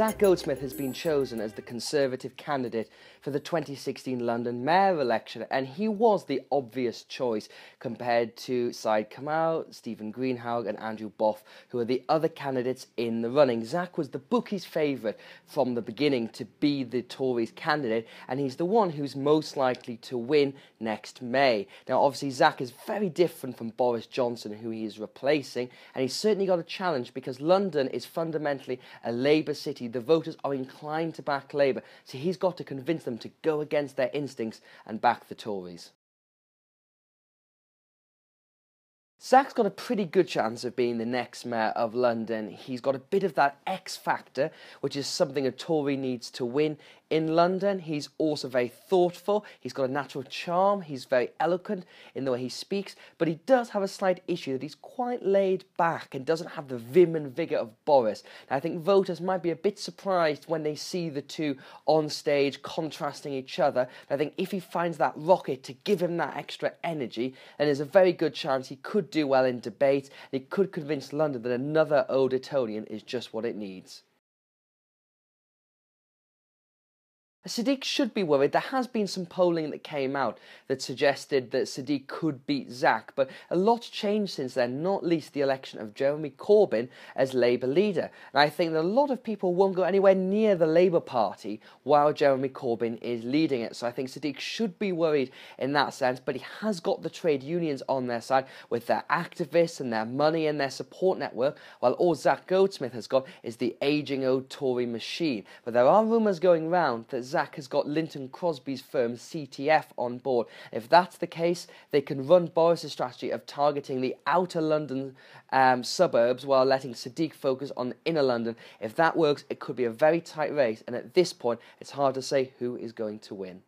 Zac Goldsmith has been chosen as the Conservative candidate for the 2016 London mayor election, and he was the obvious choice compared to Syed Kamau, Stephen Greenhalgh and Andrew Boff, who are the other candidates in the running. Zac was the bookies' favourite from the beginning to be the Tories candidate, and he's the one who's most likely to win next May. Now, obviously, Zac is very different from Boris Johnson, who he is replacing, and he's certainly got a challenge because London is fundamentally a Labour city. The voters are inclined to back Labour, so he's got to convince them to go against their instincts and back the Tories. Zac's got a pretty good chance of being the next mayor of London. He's got a bit of that X factor, which is something a Tory needs to win in London. He's also very thoughtful. He's got a natural charm. He's very eloquent in the way he speaks, but he does have a slight issue that he's quite laid back and doesn't have the vim and vigour of Boris. Now, I think voters might be a bit surprised when they see the two on stage contrasting each other. But I think if he finds that rocket to give him that extra energy, then there's a very good chance he could do well in debate, and he could convince London that another old Etonian is just what it needs. Sadiq should be worried. There has been some polling that came out that suggested that Sadiq could beat Zac, but a lot's changed since then, not least the election of Jeremy Corbyn as Labour leader. And I think that a lot of people won't go anywhere near the Labour Party while Jeremy Corbyn is leading it. So I think Sadiq should be worried in that sense, but he has got the trade unions on their side with their activists and their money and their support network, while all Zac Goldsmith has got is the ageing old Tory machine. But there are rumours going round that Zac has got Linton Crosby's firm CTF on board. If that's the case, they can run Boris's strategy of targeting the outer London suburbs while letting Sadiq focus on inner London. If that works, it could be a very tight race, and at this point, it's hard to say who is going to win.